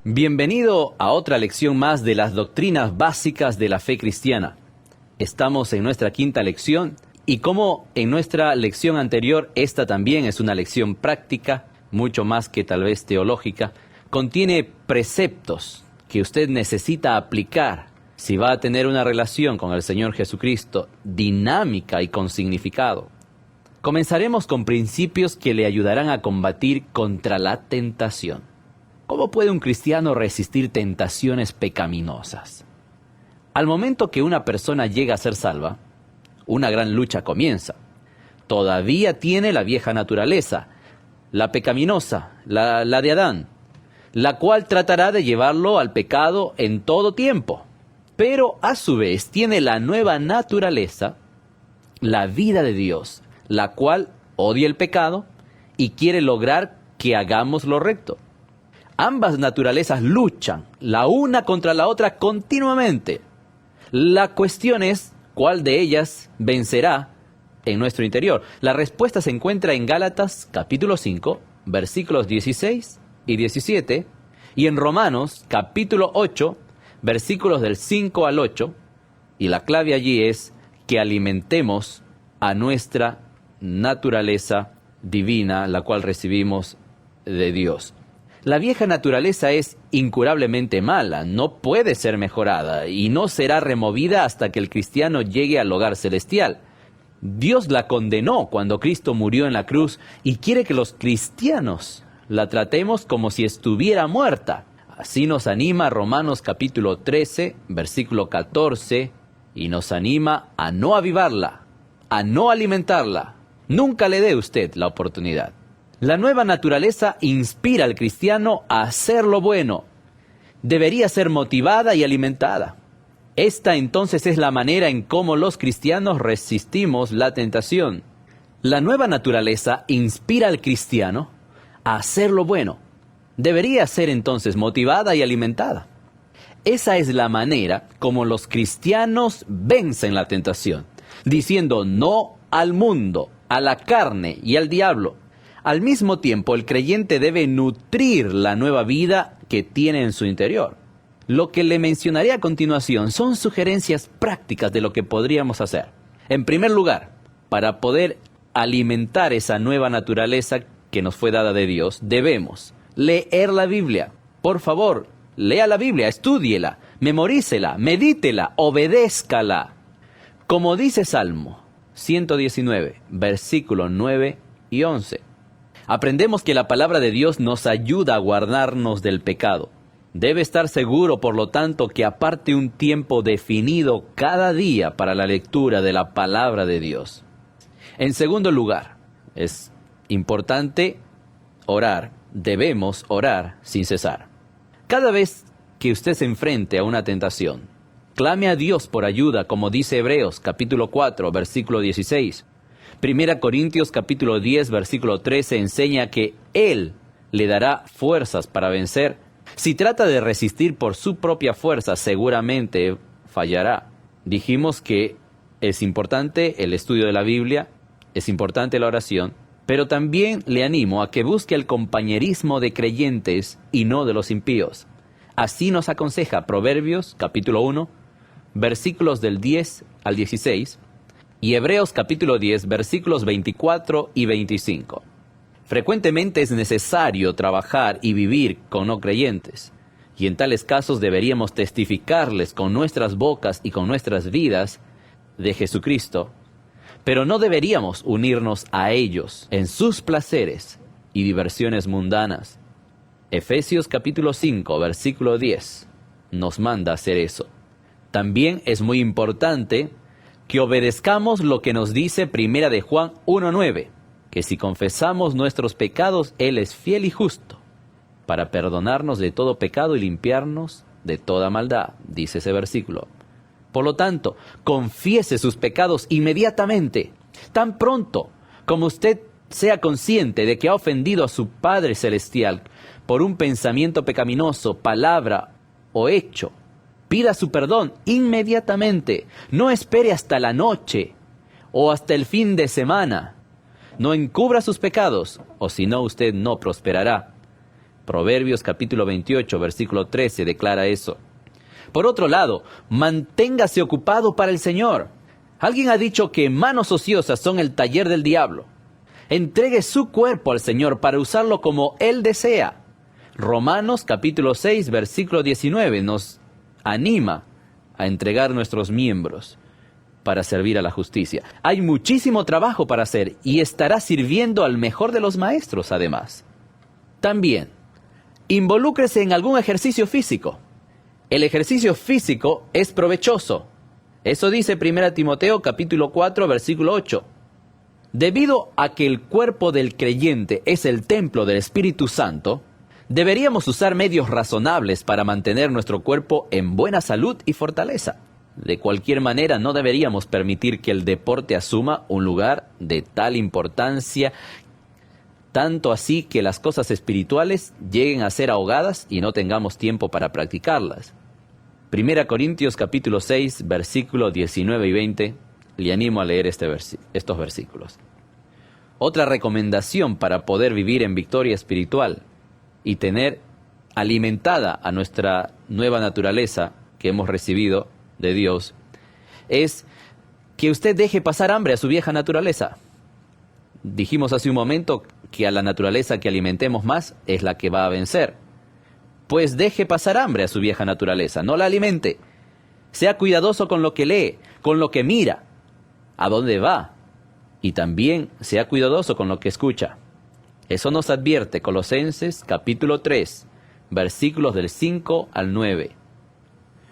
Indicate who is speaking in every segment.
Speaker 1: Bienvenido a otra lección más de las doctrinas básicas de la fe cristiana. Estamos en nuestra quinta lección y como en nuestra lección anterior, esta también es una lección práctica, mucho más que tal vez teológica. Contiene preceptos que usted necesita aplicar si va a tener una relación con el Señor Jesucristo dinámica y con significado. Comenzaremos con principios que le ayudarán a combatir contra la tentación. ¿Cómo puede un cristiano resistir tentaciones pecaminosas? Al momento que una persona llega a ser salva, una gran lucha comienza. Todavía tiene la vieja naturaleza, la pecaminosa, la de Adán, la cual tratará de llevarlo al pecado en todo tiempo. Pero a su vez tiene la nueva naturaleza, la vida de Dios, la cual odia el pecado y quiere lograr que hagamos lo recto. Ambas naturalezas luchan, la una contra la otra continuamente. La cuestión es, ¿cuál de ellas vencerá en nuestro interior? La respuesta se encuentra en Gálatas capítulo 5, versículos 16 y 17, y en Romanos capítulo 8, versículos del 5 al 8, y la clave allí es que alimentemos a nuestra naturaleza divina, la cual recibimos de Dios. La vieja naturaleza es incurablemente mala, no puede ser mejorada y no será removida hasta que el cristiano llegue al hogar celestial. Dios la condenó cuando Cristo murió en la cruz y quiere que los cristianos la tratemos como si estuviera muerta. Así nos anima Romanos capítulo 13, versículo 14, y nos anima a no avivarla, a no alimentarla. Nunca le dé usted la oportunidad. La nueva naturaleza inspira al cristiano a hacer lo bueno. Debería ser motivada y alimentada. Esta entonces es la manera en cómo los cristianos resistimos la tentación. La nueva naturaleza inspira al cristiano a hacer lo bueno. Debería ser entonces motivada y alimentada. Esa es la manera como los cristianos vencen la tentación, diciendo no al mundo, a la carne y al diablo. Al mismo tiempo, el creyente debe nutrir la nueva vida que tiene en su interior. Lo que le mencionaré a continuación son sugerencias prácticas de lo que podríamos hacer. En primer lugar, para poder alimentar esa nueva naturaleza que nos fue dada de Dios, debemos leer la Biblia. Por favor, lea la Biblia, estúdiela, memorícela, medítela, obedézcala. Como dice Salmo 119, versículos 9 y 11. Aprendemos que la palabra de Dios nos ayuda a guardarnos del pecado. Debe estar seguro, por lo tanto, que aparte un tiempo definido cada día para la lectura de la palabra de Dios. En segundo lugar, es importante orar. Debemos orar sin cesar. Cada vez que usted se enfrente a una tentación, clame a Dios por ayuda, como dice Hebreos capítulo 4, versículo 16. Primera Corintios capítulo 10, versículo 13 enseña que Él le dará fuerzas para vencer. Si trata de resistir por su propia fuerza, seguramente fallará. Dijimos que es importante el estudio de la Biblia, es importante la oración, pero también le animo a que busque el compañerismo de creyentes y no de los impíos. Así nos aconseja Proverbios capítulo 1, versículos del 10 al 16, y Hebreos capítulo 10, versículos 24 y 25. Frecuentemente es necesario trabajar y vivir con no creyentes, y en tales casos deberíamos testificarles con nuestras bocas y con nuestras vidas de Jesucristo, pero no deberíamos unirnos a ellos en sus placeres y diversiones mundanas. Efesios capítulo 5, versículo 10, nos manda hacer eso. También es muy importante que obedezcamos lo que nos dice Primera de Juan 1:9, que si confesamos nuestros pecados, Él es fiel y justo, para perdonarnos de todo pecado y limpiarnos de toda maldad, dice ese versículo. Por lo tanto, confiese sus pecados inmediatamente, tan pronto como usted sea consciente de que ha ofendido a su Padre Celestial por un pensamiento pecaminoso, palabra o hecho. Pida su perdón inmediatamente. No espere hasta la noche o hasta el fin de semana. No encubra sus pecados, o si no, usted no prosperará. Proverbios capítulo 28, versículo 13 declara eso. Por otro lado, manténgase ocupado para el Señor. Alguien ha dicho que manos ociosas son el taller del diablo. Entregue su cuerpo al Señor para usarlo como Él desea. Romanos capítulo 6, versículo 19 nos anima a entregar nuestros miembros para servir a la justicia. Hay muchísimo trabajo para hacer y estará sirviendo al mejor de los maestros además. También, involúcrese en algún ejercicio físico. El ejercicio físico es provechoso. Eso dice 1 Timoteo capítulo 4, versículo 8. Debido a que el cuerpo del creyente es el templo del Espíritu Santo, deberíamos usar medios razonables para mantener nuestro cuerpo en buena salud y fortaleza. De cualquier manera, no deberíamos permitir que el deporte asuma un lugar de tal importancia, tanto así que las cosas espirituales lleguen a ser ahogadas y no tengamos tiempo para practicarlas. 1 Corintios capítulo 6, versículos 19 y 20, le animo a leer estos versículos. Otra recomendación para poder vivir en victoria espiritual y tener alimentada a nuestra nueva naturaleza que hemos recibido de Dios, es que usted deje pasar hambre a su vieja naturaleza. Dijimos hace un momento que a la naturaleza que alimentemos más es la que va a vencer. Pues deje pasar hambre a su vieja naturaleza, no la alimente. Sea cuidadoso con lo que lee, con lo que mira, a dónde va, y también sea cuidadoso con lo que escucha. Eso nos advierte Colosenses capítulo 3, versículos del 5 al 9.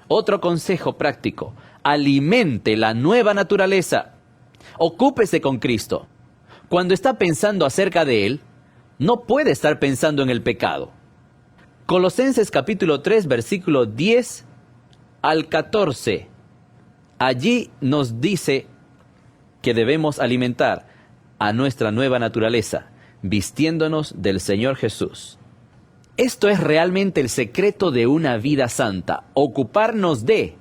Speaker 1: Otro consejo práctico: alimente la nueva naturaleza. Ocúpese con Cristo. Cuando está pensando acerca de Él, no puede estar pensando en el pecado. Colosenses capítulo 3, versículo 10 al 14. Allí nos dice que debemos alimentar a nuestra nueva naturaleza, vistiéndonos del Señor Jesús. Esto es realmente el secreto de una vida santa: ocuparnos de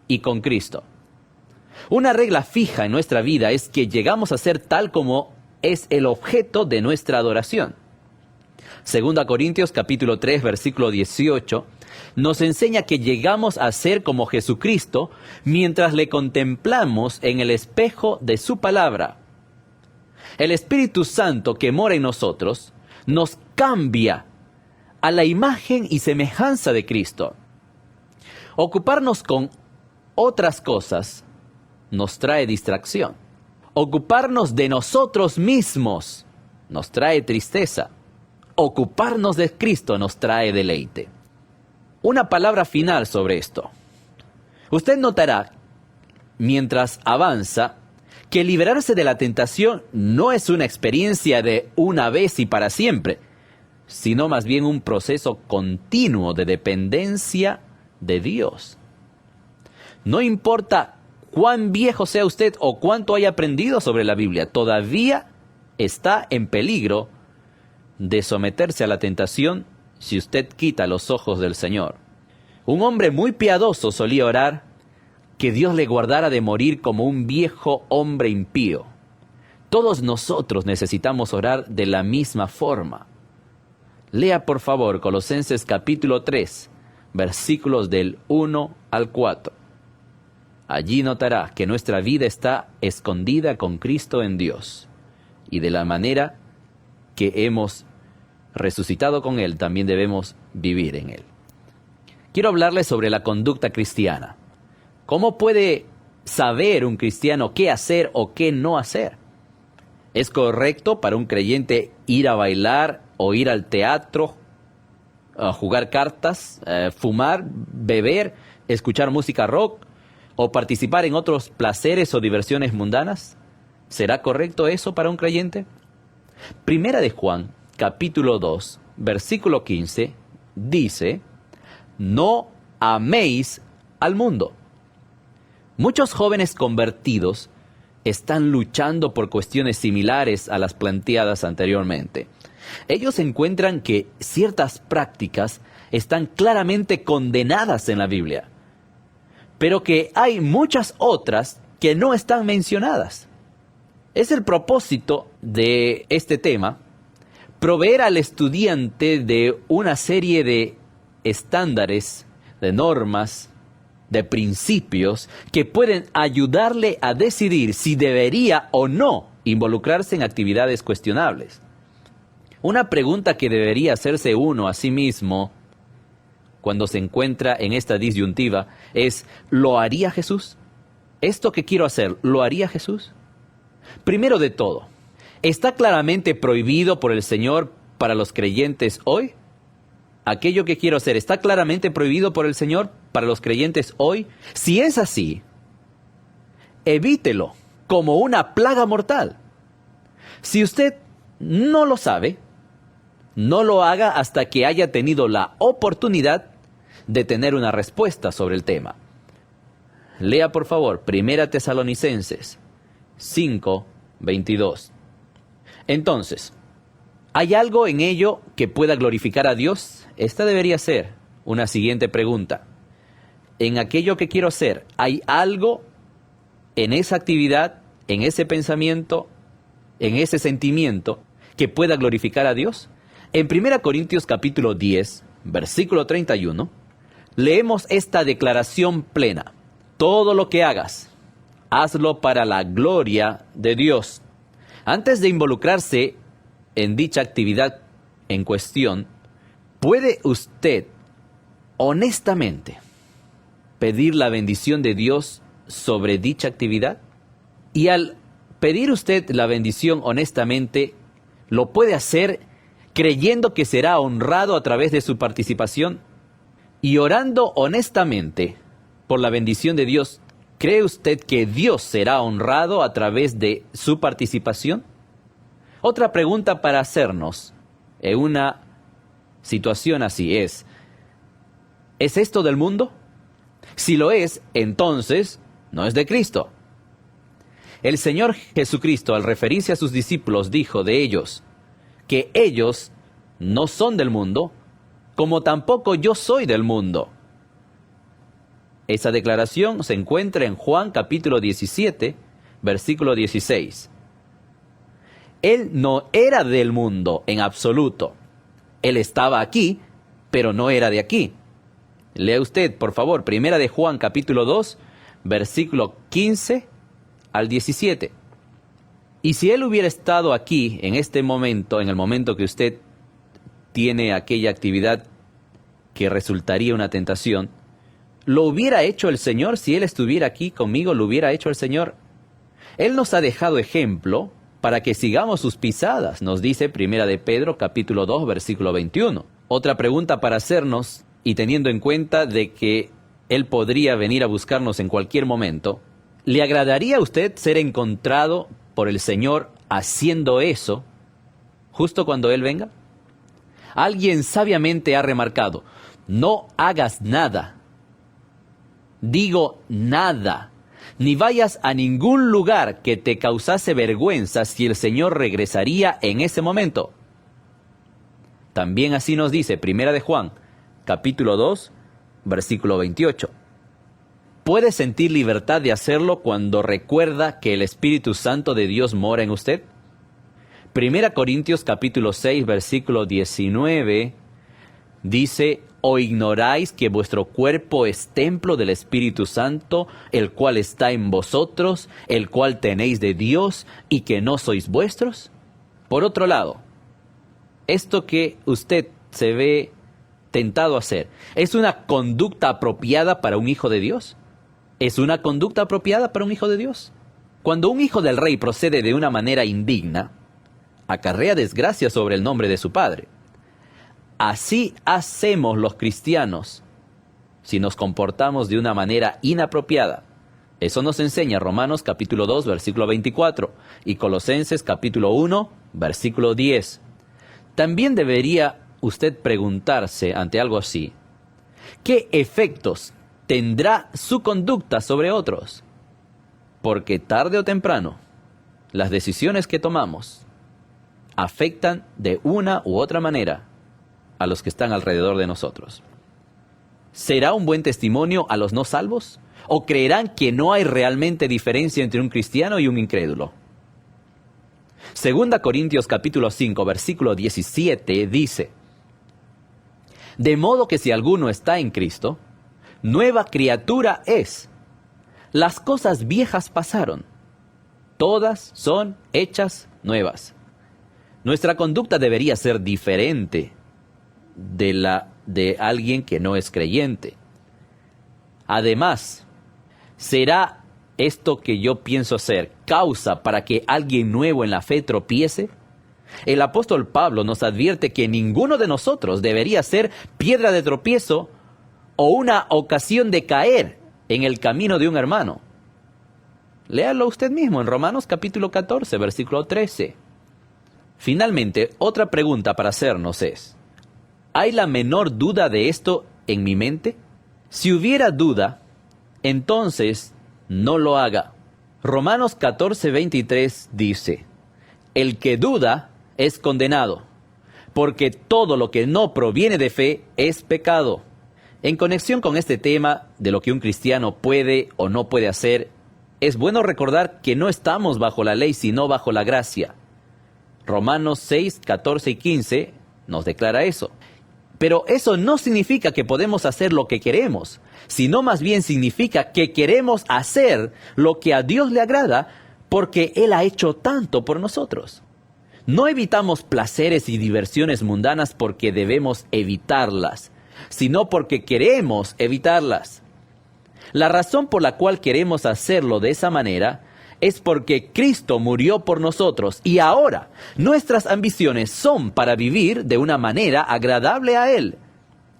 Speaker 1: y con Cristo. Una regla fija en nuestra vida es que llegamos a ser tal como es el objeto de nuestra adoración. 2 Corintios capítulo 3, versículo 18, nos enseña que llegamos a ser como Jesucristo mientras le contemplamos en el espejo de su palabra. El Espíritu Santo que mora en nosotros nos cambia a la imagen y semejanza de Cristo. Ocuparnos con otras cosas nos trae distracción. Ocuparnos de nosotros mismos nos trae tristeza. Ocuparnos de Cristo nos trae deleite. Una palabra final sobre esto. Usted notará, mientras avanza, que liberarse de la tentación no es una experiencia de una vez y para siempre, sino más bien un proceso continuo de dependencia de Dios. No importa cuán viejo sea usted o cuánto haya aprendido sobre la Biblia, todavía está en peligro de someterse a la tentación si usted quita los ojos del Señor. Un hombre muy piadoso solía orar que Dios le guardara de morir como un viejo hombre impío. Todos nosotros necesitamos orar de la misma forma. Lea por favor Colosenses capítulo 3, versículos del 1 al 4. Allí notará que nuestra vida está escondida con Cristo en Dios, y de la manera que hemos resucitado con Él, también debemos vivir en Él. Quiero hablarles sobre la conducta cristiana. ¿Cómo puede saber un cristiano qué hacer o qué no hacer? ¿Es correcto para un creyente ir a bailar o ir al teatro, a jugar cartas, fumar, beber, escuchar música rock o participar en otros placeres o diversiones mundanas? ¿Será correcto eso para un creyente? Primera de Juan, capítulo 2, versículo 15, dice: no améis al mundo. Muchos jóvenes convertidos están luchando por cuestiones similares a las planteadas anteriormente. Ellos encuentran que ciertas prácticas están claramente condenadas en la Biblia, pero que hay muchas otras que no están mencionadas. Es el propósito de este tema proveer al estudiante de una serie de estándares, de normas, de principios que pueden ayudarle a decidir si debería o no involucrarse en actividades cuestionables. Una pregunta que debería hacerse uno a sí mismo cuando se encuentra en esta disyuntiva es: ¿lo haría Jesús? ¿Esto que quiero hacer, lo haría Jesús? Primero de todo, ¿está claramente prohibido por el Señor para los creyentes hoy? ¿Aquello que quiero hacer está claramente prohibido por el Señor para los creyentes hoy? Si es así, evítelo como una plaga mortal. Si usted no lo sabe, no lo haga hasta que haya tenido la oportunidad de tener una respuesta sobre el tema. Lea por favor 1 Tesalonicenses 5:22. Entonces, ¿hay algo en ello que pueda glorificar a Dios? Esta debería ser una siguiente pregunta. En aquello que quiero hacer, ¿hay algo en esa actividad, en ese pensamiento, en ese sentimiento que pueda glorificar a Dios? En 1 Corintios capítulo 10, versículo 31, leemos esta declaración plena: todo lo que hagas, hazlo para la gloria de Dios. Antes de involucrarse en dicha actividad en cuestión, ¿puede usted honestamente pedir la bendición de Dios sobre dicha actividad? Y al pedir usted la bendición honestamente, ¿lo puede hacer creyendo que será honrado a través de su participación? Y orando honestamente por la bendición de Dios, ¿cree usted que Dios será honrado a través de su participación? Otra pregunta para hacernos en una situación así ¿es esto del mundo? Si lo es, entonces no es de Cristo. El Señor Jesucristo, al referirse a sus discípulos, dijo de ellos que ellos no son del mundo, como tampoco yo soy del mundo. Esa declaración se encuentra en Juan capítulo 17, versículo 16. Él no era del mundo en absoluto. Él estaba aquí, pero no era de aquí. Lea usted, por favor, 1 de Juan capítulo 2, versículo 15 al 17. Y si Él hubiera estado aquí en este momento, en el momento que usted tiene aquella actividad que resultaría una tentación, ¿lo hubiera hecho el Señor? Si Él estuviera aquí conmigo, ¿lo hubiera hecho el Señor? Él nos ha dejado ejemplo para que sigamos sus pisadas, nos dice 1 de Pedro capítulo 2, versículo 21. Otra pregunta para hacernos, y teniendo en cuenta de que Él podría venir a buscarnos en cualquier momento, ¿le agradaría a usted ser encontrado por el Señor haciendo eso justo cuando Él venga? Alguien sabiamente ha remarcado: no hagas nada. Digo nada. Ni vayas a ningún lugar que te causase vergüenza si el Señor regresaría en ese momento. También así nos dice 1 de Juan, capítulo 2, versículo 28. ¿Puede sentir libertad de hacerlo cuando recuerda que el Espíritu Santo de Dios mora en usted? 1 Corintios capítulo 6, versículo 19, dice: ¿o ignoráis que vuestro cuerpo es templo del Espíritu Santo, el cual está en vosotros, el cual tenéis de Dios, y que no sois vuestros? Por otro lado, esto que usted se ve tentado a hacer, ¿es una conducta apropiada para un hijo de Dios? ¿Es una conducta apropiada para un hijo de Dios? Cuando un hijo del rey procede de una manera indigna, acarrea desgracia sobre el nombre de su padre. Así hacemos los cristianos si nos comportamos de una manera inapropiada. Eso nos enseña Romanos capítulo 2, versículo 24 y Colosenses capítulo 1, versículo 10. También debería usted preguntarse ante algo así: ¿qué efectos tendrá su conducta sobre otros? Porque tarde o temprano, las decisiones que tomamos afectan de una u otra manera a los que están alrededor de nosotros. ¿Será un buen testimonio a los no salvos? ¿O creerán que no hay realmente diferencia entre un cristiano y un incrédulo? Segunda Corintios capítulo 5, versículo 17 dice: de modo que si alguno está en Cristo, nueva criatura es. Las cosas viejas pasaron, todas son hechas nuevas. Nuestra conducta debería ser diferente de la de alguien que no es creyente. Además, ¿será esto que yo pienso ser causa para que alguien nuevo en la fe tropiece? El apóstol Pablo nos advierte que ninguno de nosotros debería ser piedra de tropiezo o una ocasión de caer en el camino de un hermano. Léalo usted mismo en Romanos capítulo 14, versículo 13. Finalmente, otra pregunta para hacernos es: ¿hay la menor duda de esto en mi mente? Si hubiera duda, entonces no lo haga. Romanos 14, 23 dice: el que duda es condenado, porque todo lo que no proviene de fe es pecado. En conexión con este tema de lo que un cristiano puede o no puede hacer, es bueno recordar que no estamos bajo la ley, sino bajo la gracia. Romanos 6, 14 y 15 nos declara eso. Pero eso no significa que podemos hacer lo que queremos, sino más bien significa que queremos hacer lo que a Dios le agrada, porque Él ha hecho tanto por nosotros. No evitamos placeres y diversiones mundanas porque debemos evitarlas, sino porque queremos evitarlas. La razón por la cual queremos hacerlo de esa manera es porque Cristo murió por nosotros y ahora nuestras ambiciones son para vivir de una manera agradable a Él.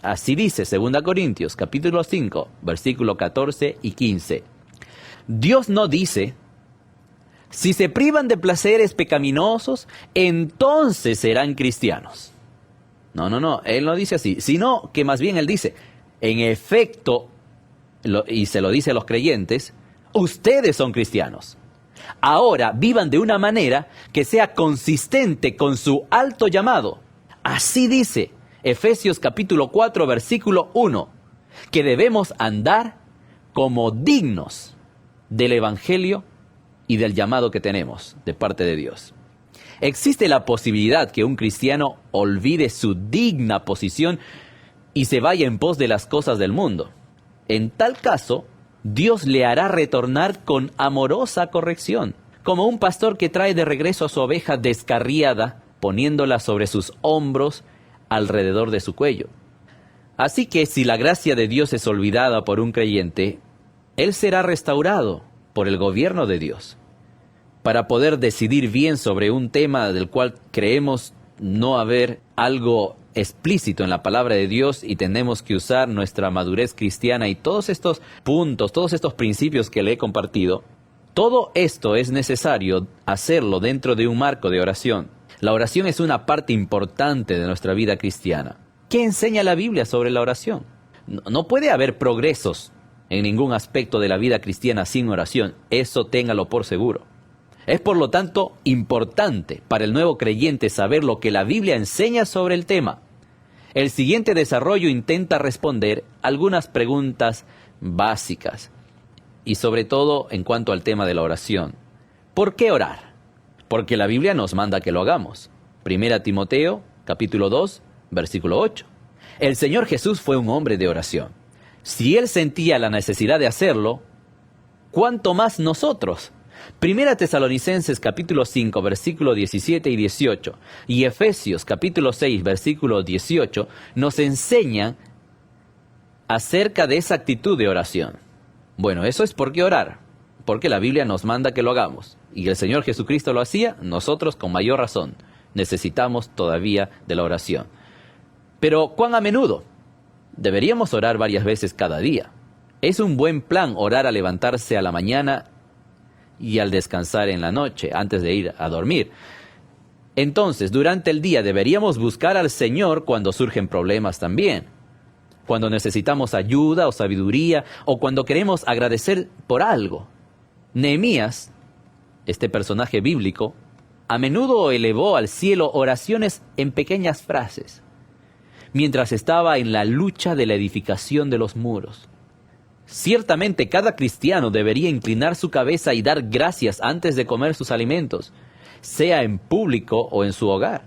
Speaker 1: Así dice 2 Corintios capítulo 5, versículo 14 y 15. Dios no dice: si se privan de placeres pecaminosos, entonces serán cristianos. No, Él no dice así, sino que más bien Él dice: en efecto, y se lo dice a los creyentes, ustedes son cristianos. Ahora vivan de una manera que sea consistente con su alto llamado. Así dice Efesios capítulo 4, versículo 1, que debemos andar como dignos del Evangelio y del llamado que tenemos de parte de Dios. Existe la posibilidad que un cristiano olvide su digna posición y se vaya en pos de las cosas del mundo. En tal caso, Dios le hará retornar con amorosa corrección, como un pastor que trae de regreso a su oveja descarriada, poniéndola sobre sus hombros alrededor de su cuello. Así que si la gracia de Dios es olvidada por un creyente, él será restaurado por el gobierno de Dios. Para poder decidir bien sobre un tema del cual creemos no haber algo explícito en la palabra de Dios y tenemos que usar nuestra madurez cristiana y todos estos puntos, todos estos principios que le he compartido, todo esto es necesario hacerlo dentro de un marco de oración. La oración es una parte importante de nuestra vida cristiana. ¿Qué enseña la Biblia sobre la oración? No puede haber progresos en ningún aspecto de la vida cristiana sin oración. Eso téngalo por seguro. Es por lo tanto importante para el nuevo creyente saber lo que la Biblia enseña sobre el tema. El siguiente desarrollo intenta responder algunas preguntas básicas y sobre todo en cuanto al tema de la oración. ¿Por qué orar? Porque la Biblia nos manda que lo hagamos. 1 Timoteo, capítulo 2, versículo 8. El Señor Jesús fue un hombre de oración. Si Él sentía la necesidad de hacerlo, ¿cuánto más nosotros? 1 Tesalonicenses capítulo 5, versículo 17 y 18 y Efesios capítulo 6, versículo 18 nos enseñan acerca de esa actitud de oración. Bueno, eso es por qué orar, porque la Biblia nos manda que lo hagamos. Y el Señor Jesucristo lo hacía, nosotros con mayor razón necesitamos todavía de la oración. Pero ¿cuán a menudo? Deberíamos orar varias veces cada día. Es un buen plan orar al levantarse a la mañana y al descansar en la noche, antes de ir a dormir. Entonces, durante el día deberíamos buscar al Señor cuando surgen problemas también. Cuando necesitamos ayuda o sabiduría, o cuando queremos agradecer por algo. Nehemías, este personaje bíblico, a menudo elevó al cielo oraciones en pequeñas frases, mientras estaba en la lucha de la edificación de los muros. Ciertamente cada cristiano debería inclinar su cabeza y dar gracias antes de comer sus alimentos. sea en público o en su hogar.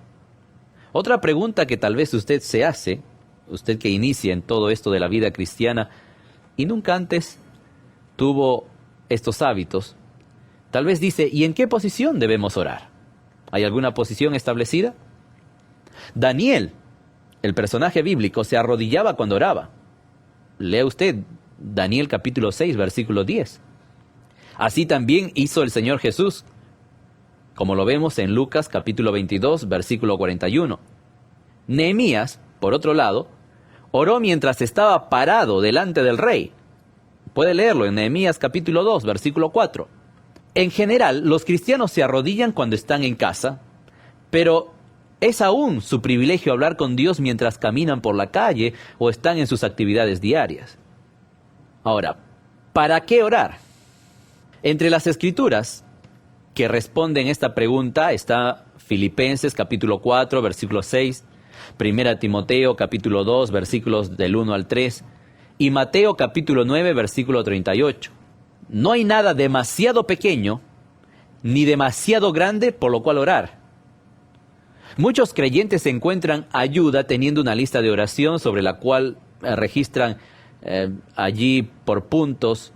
Speaker 1: Otra pregunta que tal vez usted se hace, usted que inicia en todo esto de la vida cristiana y nunca antes tuvo estos hábitos, tal vez dice, ¿y en qué posición debemos orar? ¿Hay alguna posición establecida? Daniel, el personaje bíblico, se arrodillaba cuando oraba. Lea usted Daniel capítulo 6, versículo 10. Así también hizo el Señor Jesús, como lo vemos en Lucas capítulo 22, versículo 41. Nehemías, por otro lado, oró mientras estaba parado delante del rey. Puede leerlo en Nehemías capítulo 2, versículo 4. En general, los cristianos se arrodillan cuando están en casa, pero es aún su privilegio hablar con Dios mientras caminan por la calle o están en sus actividades diarias. Ahora, ¿para qué orar? Entre las escrituras que responden esta pregunta está Filipenses capítulo 4, versículo 6, 1 Timoteo capítulo 2, versículos del 1 al 3, y Mateo capítulo 9, versículo 38. No hay nada demasiado pequeño ni demasiado grande por lo cual orar. Muchos creyentes encuentran ayuda teniendo una lista de oración sobre la cual registran allí por puntos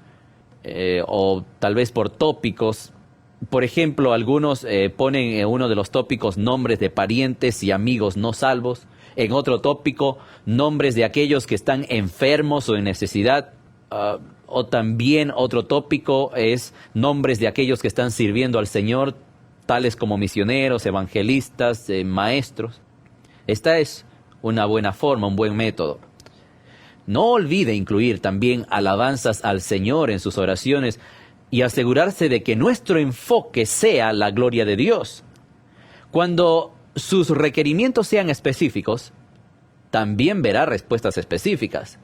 Speaker 1: o tal vez por tópicos. Por ejemplo, algunos ponen en uno de los tópicos nombres de parientes y amigos no salvos. En otro tópico, nombres de aquellos que están enfermos o en necesidad. O también otro tópico es nombres de aquellos que están sirviendo al Señor, tales como misioneros, evangelistas, maestros. Esta es una buena forma, un buen método. No olvide incluir también alabanzas al Señor en sus oraciones y asegurarse de que nuestro enfoque sea la gloria de Dios. Cuando sus requerimientos sean específicos, también verá respuestas específicas.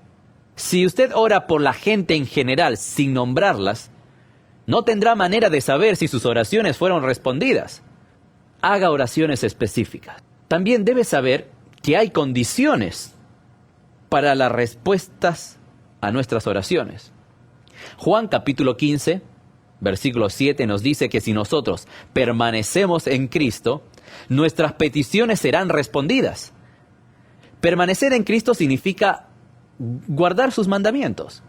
Speaker 1: Si usted ora por la gente en general sin nombrarlas, no tendrá manera de saber si sus oraciones fueron respondidas. Haga oraciones específicas. También debe saber que hay condiciones para las respuestas a nuestras oraciones. Juan capítulo 15, versículo 7 nos dice que si nosotros permanecemos en Cristo, nuestras peticiones serán respondidas. Permanecer en Cristo significa guardar sus mandamientos.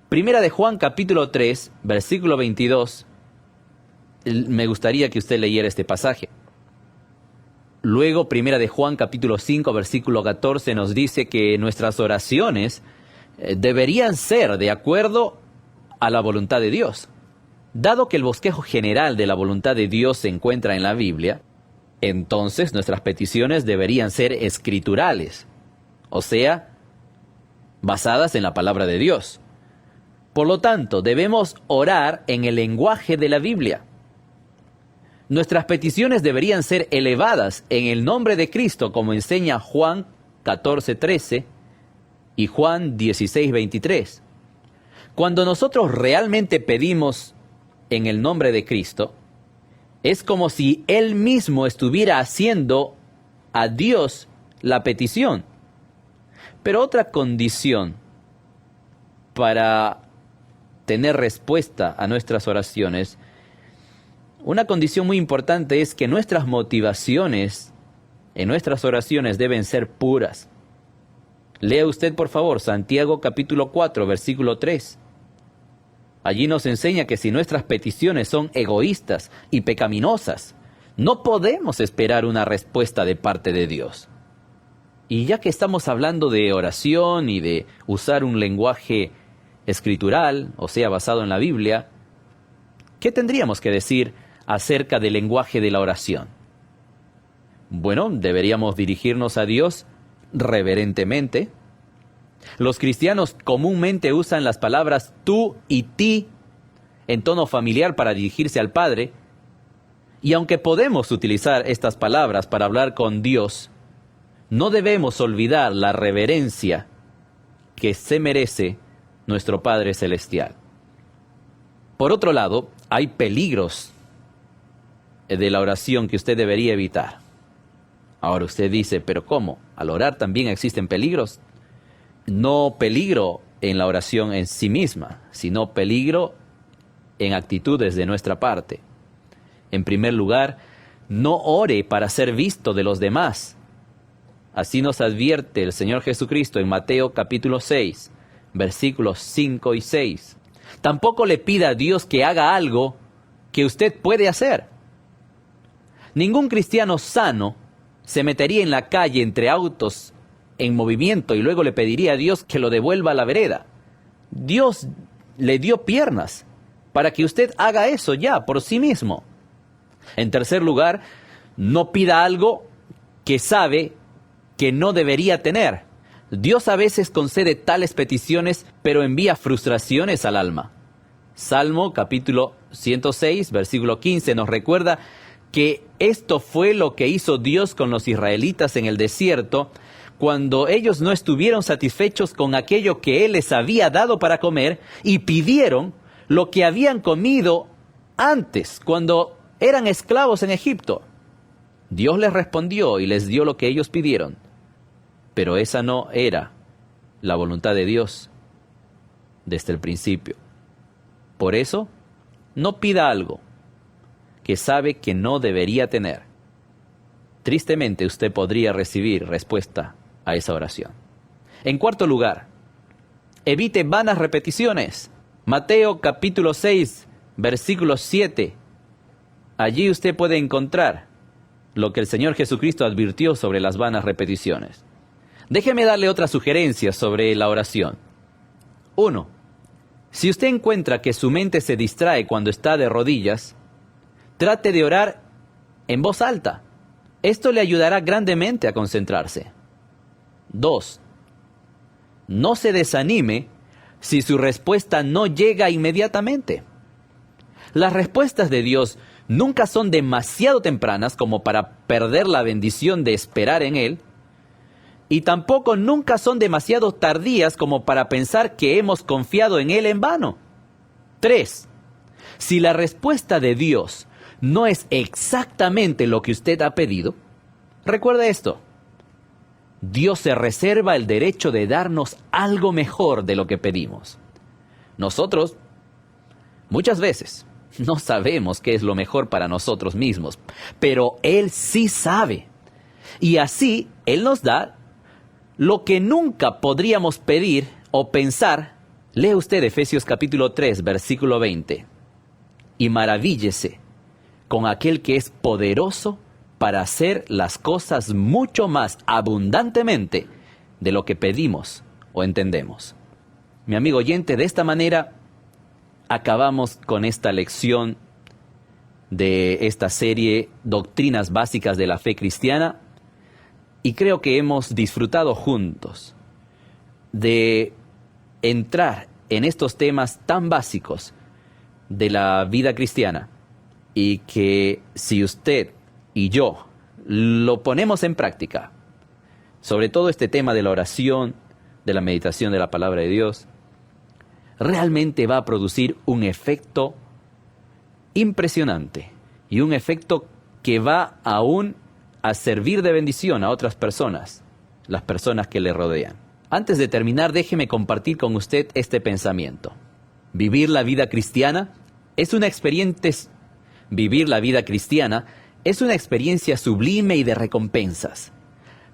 Speaker 1: Primera de Juan capítulo 3, versículo 22. Me gustaría que usted leyera este pasaje. Luego, Primera de Juan capítulo 5, versículo 14 nos dice que nuestras oraciones deberían ser de acuerdo a la voluntad de Dios. Dado que el bosquejo general de la voluntad de Dios se encuentra en la Biblia, entonces nuestras peticiones deberían ser escriturales, o sea, basadas en la palabra de Dios. Por lo tanto, debemos orar en el lenguaje de la Biblia. Nuestras peticiones deberían ser elevadas en el nombre de Cristo, como enseña Juan 14:13 y Juan 16:23. Cuando nosotros realmente pedimos en el nombre de Cristo, es como si Él mismo estuviera haciendo a Dios la petición. Pero otra condición para tener respuesta a nuestras oraciones, una condición muy importante es que nuestras motivaciones en nuestras oraciones deben ser puras. Lea usted, por favor, Santiago capítulo 4, versículo 3. Allí nos enseña que si nuestras peticiones son egoístas y pecaminosas, no podemos esperar una respuesta de parte de Dios. Y ya que estamos hablando de oración y de usar un lenguaje escritural, o sea, basado en la Biblia, ¿qué tendríamos que decir acerca del lenguaje de la oración? Bueno, deberíamos dirigirnos a Dios reverentemente. Los cristianos comúnmente usan las palabras tú y ti en tono familiar para dirigirse al Padre. Y aunque podemos utilizar estas palabras para hablar con Dios, no debemos olvidar la reverencia que se merece nuestro Padre Celestial. Por otro lado, hay peligros de la oración que usted debería evitar. Ahora usted dice, ¿pero cómo? ¿Al orar también existen peligros? No peligro en la oración en sí misma, sino peligro en actitudes de nuestra parte. En primer lugar, No ore para ser visto de los demás. Así nos advierte el Señor Jesucristo en Mateo capítulo 6, versículos 5 y 6. Tampoco le pida a Dios que haga algo que usted puede hacer. Ningún cristiano sano se metería en la calle entre autos en movimiento y luego le pediría a Dios que lo devuelva a la vereda. Dios le dio piernas para que usted haga eso ya por sí mismo. En tercer lugar, no pida algo que sabe que no debería tener. Dios a veces concede tales peticiones, pero envía frustraciones al alma. Salmo capítulo 106, versículo 15 nos recuerda que esto fue lo que hizo Dios con los israelitas en el desierto, cuando ellos no estuvieron satisfechos con aquello que Él les había dado para comer y pidieron lo que habían comido antes, cuando eran esclavos en Egipto. Dios les respondió y les dio lo que ellos pidieron, pero esa no era la voluntad de Dios desde el principio. Por eso, no pida algo que sabe que no debería tener. Tristemente, usted podría recibir respuesta a esa oración. En cuarto lugar, evite vanas repeticiones. Mateo capítulo 6, versículo 7. Allí usted puede encontrar lo que el Señor Jesucristo advirtió sobre las vanas repeticiones. Déjeme darle otra sugerencia sobre la oración. 1. Si usted encuentra que su mente se distrae cuando está de rodillas, trate de orar en voz alta. Esto le ayudará grandemente a concentrarse. 2. No se desanime si su respuesta no llega inmediatamente. Las respuestas de Dios nunca son demasiado tempranas como para perder la bendición de esperar en Él, y tampoco nunca son demasiado tardías como para pensar que hemos confiado en Él en vano. 3. Si la respuesta de Dios no es exactamente lo que usted ha pedido, recuerde esto: Dios se reserva el derecho de darnos algo mejor de lo que pedimos. Nosotros, muchas veces, no sabemos qué es lo mejor para nosotros mismos, pero Él sí sabe. Y así, Él nos da lo que nunca podríamos pedir o pensar. Lee usted Efesios capítulo 3, versículo 20. Y maravíllese con aquel que es poderoso para hacer las cosas mucho más abundantemente de lo que pedimos o entendemos. Mi amigo oyente, de esta manera acabamos con esta lección de esta serie Doctrinas Básicas de la Fe Cristiana, y creo que hemos disfrutado juntos de entrar en estos temas tan básicos de la vida cristiana, y que si usted y yo lo ponemos en práctica, sobre todo este tema de la oración, de la meditación de la palabra de Dios, realmente va a producir un efecto impresionante y un efecto que va aún a servir de bendición a otras personas, las personas que le rodean. Antes de terminar, déjeme compartir con usted este pensamiento. Vivir la vida cristiana es una experiencia sublime y de recompensas.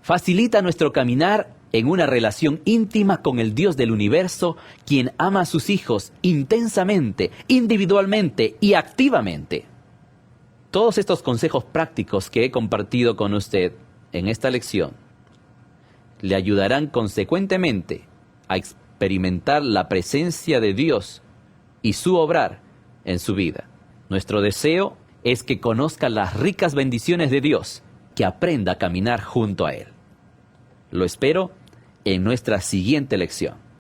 Speaker 1: Facilita nuestro caminar en una relación íntima con el Dios del universo, quien ama a sus hijos intensamente, individualmente y activamente. Todos estos consejos prácticos que he compartido con usted en esta lección le ayudarán consecuentemente a experimentar la presencia de Dios y su obrar en su vida. Nuestro deseo es que conozca las ricas bendiciones de Dios, que aprenda a caminar junto a Él. Lo espero en nuestra siguiente lección.